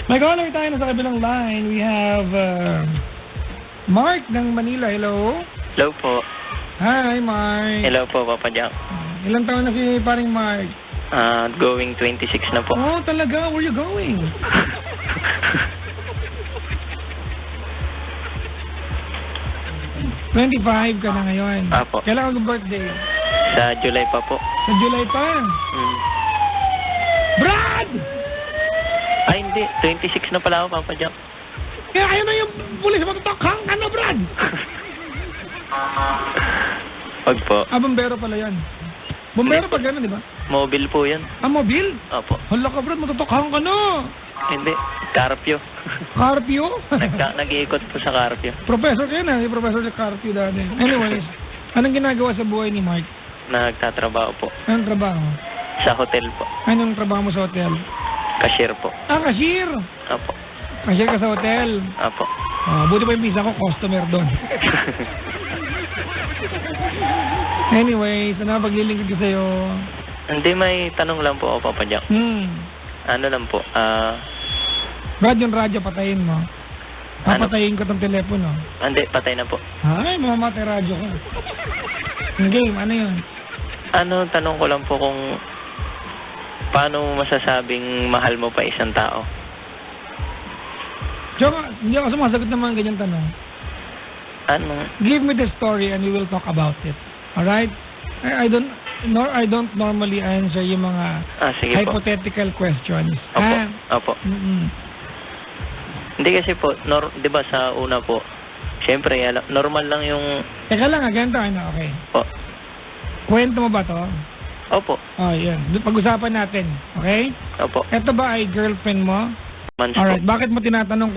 May caller tayo na sa kabilang line. We have Mark ng Manila. Hello? Hello po. Hi, Mark. Hello po, Papa Jack. Ilang taon na si paring Mark? Going 26 na po. Oh, talaga? Where you going? $25 ka na ngayon. Apo. Kailan ang birthday? Sa July pa po. Sa July pa. Brad! Ay, hindi. 26 na pala ako, Papa Jack. Kaya ayun na yung pulis matutokhang. Ano, Brad? Wag po. Bombero pala yan. Bombero pa gano'n, di ba? Mobile po yan. Mobile? Opo. Hala ka, Brad, matutokhang ka na. Hindi. Carpio. Carpio? Nag-iikot po sa Carpio. Professor kayo na. Si Professor sa Carpio dati. Anyways, anong ginagawa sa buhay ni Mark? Nagtatrabaho po. Anong trabaho? Sa hotel po. Anong trabaho mo sa hotel? Cashier po. Cashier! Opo. Cashier ka sa hotel? Opo. Buti pa yung visa ko, customer doon. Anyways, ano paglilingkod ko sa'yo? Hindi, may tanong lang po ako, Papa Jack. Ano lang po, Radyo patayin mo. Papatayin ko tong telepono. Hindi, patay na po. Ay, mamamatay radyo ko. Game, ano yun? Tanong ko lang po kung paano mo masasabing mahal mo pa isang tao? Tsaka, hindi ako sumasagot ng mga ganyan tanong. Give me the story and we will talk about it. Alright? I don't normally answer yung mga sige hypothetical po. questions. Opo. Hindi kasi po, di ba sa una po, syempre, normal lang yung... Teka lang, ganito, okay. Po. Kwento mo ba to? Opo. Yan. Pag-usapan natin, okay? Opo. Ito ba ay girlfriend mo? Months Alright, po. bakit mo tinatanong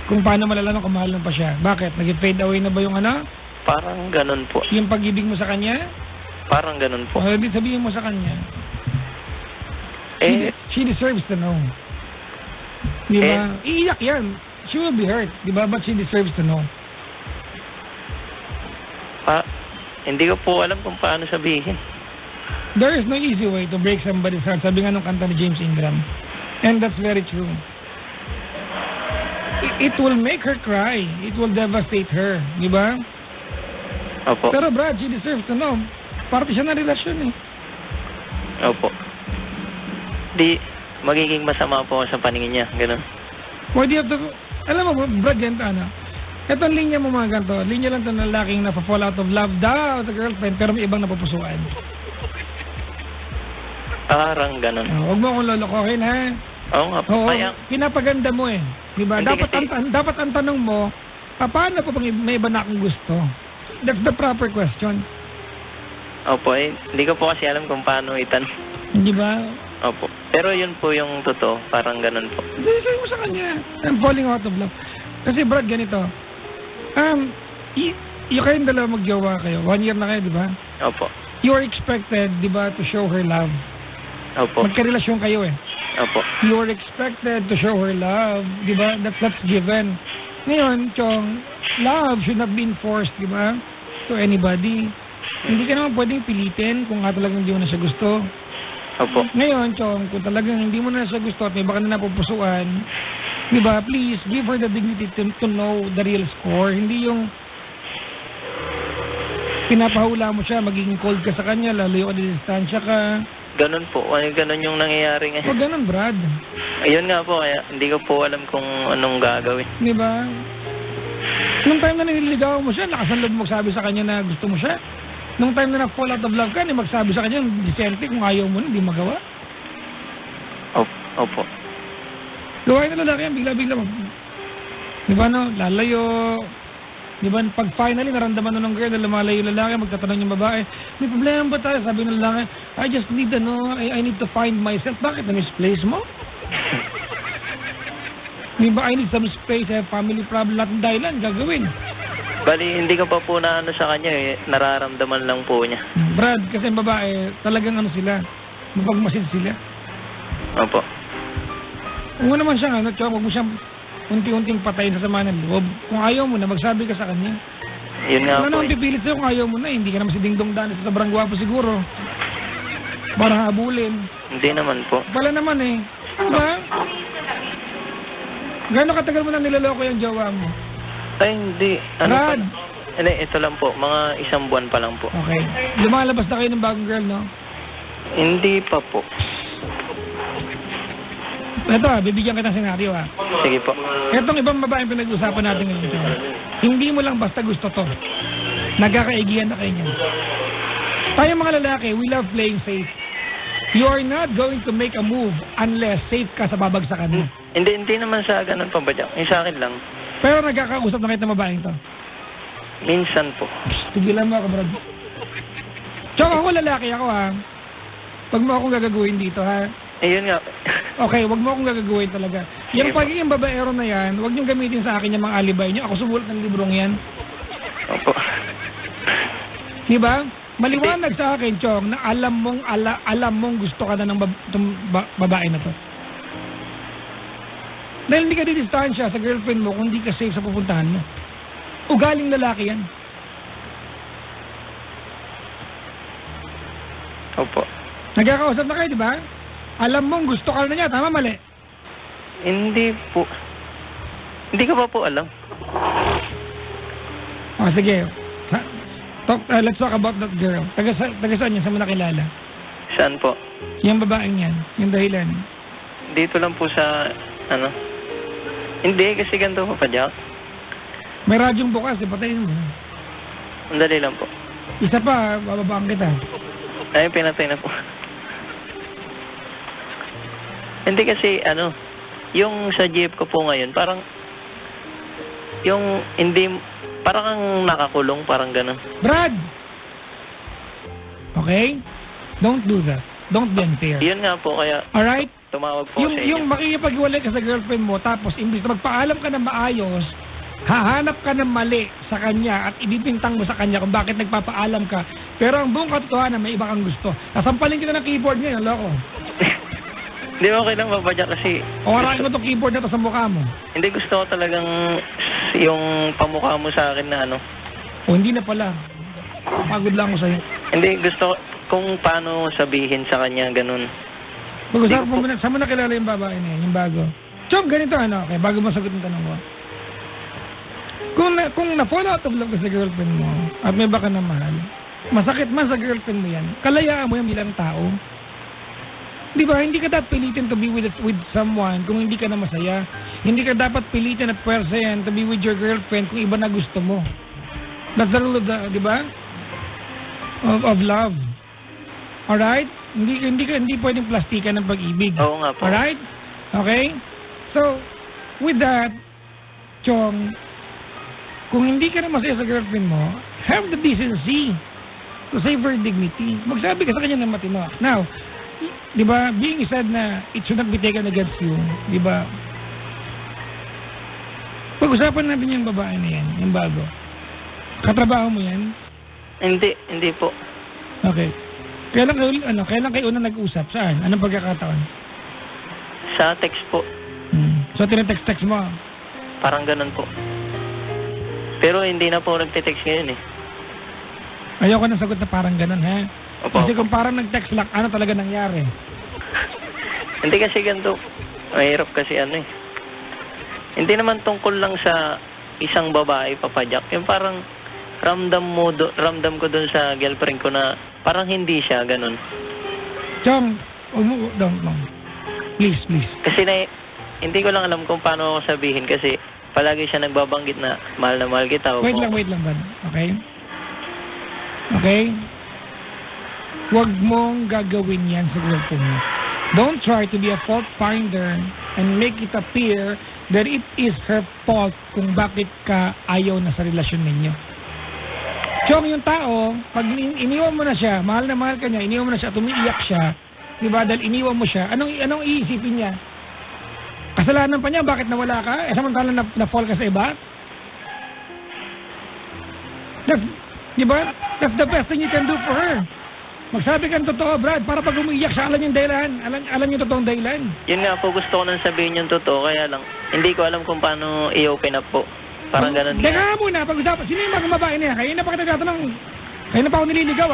kung paano malalaman kung mahal mo pa siya? Bakit? Nag-fade away na ba yung Parang ganun po. yung pag-ibig mo sa kanya? Parang ganun po. Sabihin mo sa kanya. She deserves to know. Di ba? Iiyak yan. She will be hurt. Di ba? But she deserves to know. Hindi ko po alam kung paano sabihin. There is no easy way to break somebody's heart. Sabi nga nung kanta ni James Ingram. And that's very true. It will make her cry. It will devastate her. Di ba? Opo. Pero Brad, she deserves to know. Parte siya ng relasyon eh. Opo. Magiging masama po ako sa paningin niya. Ganun. Why do you have to... Alam mo, Brad, ganito Ito ang linya mo mga ganito. Linya lang ito ng lalaking na-fall out of love daw sa girlfriend pero may ibang napupusuan. Parang ganun. Huwag mo akong lolokohin, ha? Oo nga po. Pinapaganda mo eh. Diba? Dapat, kasi... dapat ang tanong mo, paano pa bang may iba na akong gusto? That's the proper question. Opo, hindi ko po kasi alam kung paano itanong. Di ba? Opo. Pero yun po yung totoo. Parang ganun po. Sabi mo sa kanya, I'm falling out of love. Kasi Brad, ganito. Yung kayong dalawa magjowa kayo. 1 year na kayo, di ba? Opo. You are expected, di ba, to show her love. Opo. Magkarelasyon kayo eh. Opo. You are expected to show her love, di ba? That's given. Ngayon, Chong, love should not be enforced, di ba? To anybody. Hindi ka naman pwedeng pilitin kung nga talagang hindi mo na siya gusto. Opo. Ngayon, Chong, kung talagang hindi mo na siya gusto at may baka na napupusuan, di ba, please, give her the dignity to know the real score. Hindi yung pinapahula mo siya, magiging cold ka sa kanya, lalayo ka, distansya ka. Ganun po. Ganun yung nangyayari ngayon. Huwag ganun, Brad. Ayun nga po, kaya hindi ko po alam kung anong gagawin. Di ba? Nung time na nililigaw mo siya, lakas ang loob magsabi sa kanya na gusto mo siya. Nung time na na-fall out of love ka, magsabi sa kanya, disente, kung ayaw mo na, hindi magawa. Opo. Gawain na lalaki yan, bigla-bigla. Di ba, lalayo. Di ba, pag finally naramdaman ng girl na lumalayo yung lalaki, magtatanong yung babae, may problema ba tayo? Sabi ng lalaki, I just need I need to find myself. Bakit? Na-misplace mo? Di ba, I need some space, I have family problem, lahat ng dahilan, gagawin. Bali, hindi ko pa po na sa kanya nararamdaman lang po niya. Brad, kasi ang babae, talagang sila, mapagmasid sila. Opo. Kung mo naman siyang tsaka wag mo siyang unti-unting patayin sa sama ng loob. Kung ayaw mo na, magsabi ka sa kanya. Yun nga po. Ano ang pipilit sa'yo kung ayaw mo na, hindi ka naman si Ding Dong Dan, sa sobrang gwapo siguro. Para habulin. Hindi naman po. Pala naman eh. Diba? Gano'ng katagal mo na niloloko yung jowa mo? Ay, hindi. Brad! Hindi, ito lang po. Mga 1 buwan pa lang po. Okay. Lumalabas na kayo ng bagong girl, no? Hindi pa po. Ito bibigyan kita ng senaryo Sige po. Etong ibang babaeng pinag-usapan natin ngayon. Hindi mo lang basta gusto to. Nagkakaigihan na kayo niyan. Tayo mga lalaki, we love playing safe. You are not going to make a move unless safe ka sa babagsakan mo. Hindi naman sa ganun pa ba dyan? Yung sa akin lang. Pero nagkakausap na kayo ng babaeng to. Minsan po. Tigilan mo ako, bro. Tsaka ako lalaki ako Pag mo akong gagaguhin dito Ayun nga. Okay, wag mo akong gagaguhin talaga. Yung pagiging babaero na yan, wag niyong gamitin sa akin yung mga alibay niyo. Ako sumulat ng librong yan. Opo. Di ba? Maliwanag sa akin, Chong, na alam mong gusto ka na ng babae na to. Dahil hindi ka didistansya sa girlfriend mo kung hindi ka safe sa pupuntahan mo. Ugaling lalaki yan. Opo. Nagkakausap na kayo, di ba? Alam mong gusto ka na niya, tama mali? Hindi po. Hindi ko pa po alam. Sige. Let's talk about that girl. Taga saan yan? Saan mo nakilala? Saan po? Yung babaeng yan. Yung dahilan. Dito lang po sa, Hindi, kasi ganito pa Jack. May radyong bukas, patayin mo. Andali lang po. Isa pa, bababaan kita. Ay, pinatay na po. Hindi kasi, yung sa jeep ko po ngayon, parang, parang kang nakakulong, parang gano'n. Brad! Okay? Don't do that. Don't be unfair. Yun nga po, kaya Alright? tumawag po sa inyo. Yung makikipag-iwalay ka sa girlfriend mo, tapos imbis na magpaalam ka ng maayos, hahanap ka ng mali sa kanya at ibibintang mo sa kanya kung bakit nagpapaalam ka. Pero ang buong katotohanan, may iba kang gusto. Nasampalin kita ng keyboard ngayon, loko. Hindi, okay lang babadya kasi... Orakin mo itong keyboard na to sa mukha mo. Hindi, gusto ko talagang yung pamukha mo sa akin na Hindi na pala. Pagod lang ako sa'yo. Hindi, gusto ko kung paano sabihin sa kanya, ganun. Pag-usapan mo muna, saan mo nakilala yung babae na yan, yung bago? Chom, ganito okay, bago mo sagot ng tanong mo. Kung na-fall out of love ka sa girlfriend mo, at may baka na mahal, masakit man sa girlfriend mo yan, kalayaan mo yan bilang tao. Di ba? Hindi ka dapat pilitin to be with someone kung hindi ka na masaya. Hindi ka dapat pilitin at pwersa yan to be with your girlfriend kung iba na gusto mo. That's the rule of the, di ba? Of love. Alright? Hindi pwedeng plastikan ng pag-ibig. Oo nga po. Alright? Okay? So, with that, Chong, kung hindi ka na masaya sa girlfriend mo, have the decency to save her dignity. Magsabi ka sa kanya ng matino. Now, di ba, being said na it should not be taken against you, di ba? Pag-usapan natin yung babae na yan, yung bago. Katrabaho mo yan? Hindi po. Okay. Kailan kayo una nag-usap? Saan? Anong pagkakataon? Sa text po. So, tinetext-text mo? Parang ganun po. Pero hindi na po nagte-text ngayon Ayoko na sagot na parang ganun, ha? Opo. Kasi kung parang nag-text lang, ano talaga nangyari? Hindi kasi ganito. Mahirap kasi Hindi naman tungkol lang sa isang babae, Papa Jack. Yung parang ramdam ko dun sa girlfriend ko na parang hindi siya ganun. Chong, don't. Please. Kasi hindi ko lang alam kung paano ako sabihin kasi palagi siya nagbabanggit na mahal kita. Wait lang, bud. Okay? Okay? Huwag mong gagawin yan sa girlfriend mo. Don't try to be a fault finder and make it appear that it is her fault kung bakit ka ayaw na sa relasyon ninyo. Chong, yung tao, pag iniwan mo na siya, mahal na mahal ka niya, iniwan mo na siya, tumiiyak siya, di ba, dahil iniwan mo siya, anong iisipin niya? Kasalanan pa niya, bakit nawala ka? Samantala na-fall ka sa iba? Di ba? That's the best thing you can do for her. Magsabi ka ng totoo, Brad, para pag umiiyak siya, alam yung dahilan. Alam yung totoong dahilan. Yun nga po, gusto ko nang sabihin yung totoo, kaya lang, hindi ko alam kung paano i-open up po. Parang ganun. Teka muna, pag-usapan, sino yung mga babae niya? Kayo na pa kita tatanong, kayo na pa ako nililigaw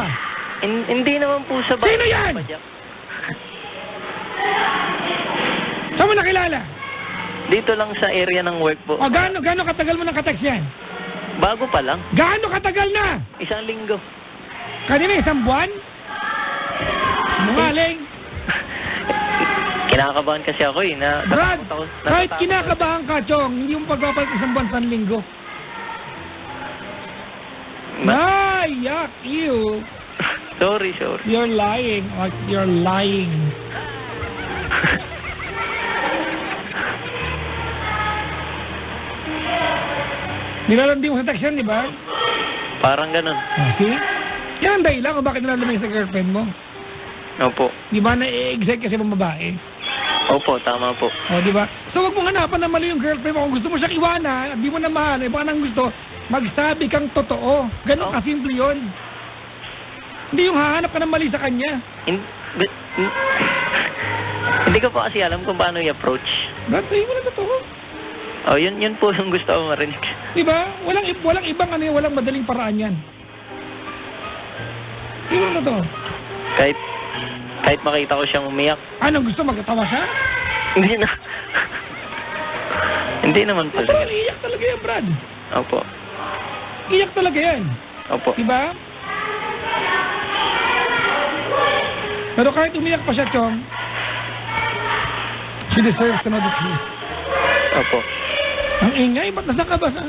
Hindi naman po sa bahay. Sino yan? Saan mo nakilala? Dito lang sa area ng work po. O, gaano katagal mo nakatext yan? Bago pa lang. Gaano katagal na? 1 linggo. Kanina, 1 buwan? Sinungaling. Kinakabahan kasi ako eh. Brad, kahit natatakot kinakabahan ka, Chong, hindi mo pagpapalit 1 buwan, 1 linggo. Yuck, you. Sorry. You're lying. You're lying. Nilalandi mo sa text yan, di ba? Parang ganun. See? Yan ang dahilan kung bakit nilalandi sa girlfriend mo. Opo. Di ba na-excite kasi mong babae? Opo, tama po. O, di ba? So, wag mong hanapan na mali yung girlfriend mo. Kung gusto mo siyang iwanan, at di mo na mahal, baka nang gusto, magsabi kang totoo. Ganun kasimple yun. Hindi yung hahanap ka ng mali sa kanya. Hindi ko pa kasi alam kung paano i-approach. Brad, sabi mo na totoo. Oh, yun po yung gusto ko marinig. Di ba? Walang ibang walang madaling paraan yan. Sabi mo na totoo. Kahit makita ko siyang umiyak. Ano, gusto magkatawa siya? Hindi na. Hindi naman po. Pero iiyak talaga yan, Brad. Opo. Iiyak talaga yan. Opo. Diba? Pero kahit umiyak pa siya, Chong, she deserves to know the truth. Opo. Ang ingay, ba't nasa ka ba sa?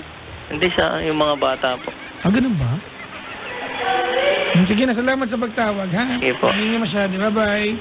Hindi sa yung mga bata po. Ganun ba? Sige na, salamat sa pagtawag, ha? Sige po. Hindi masyado. Bye-bye.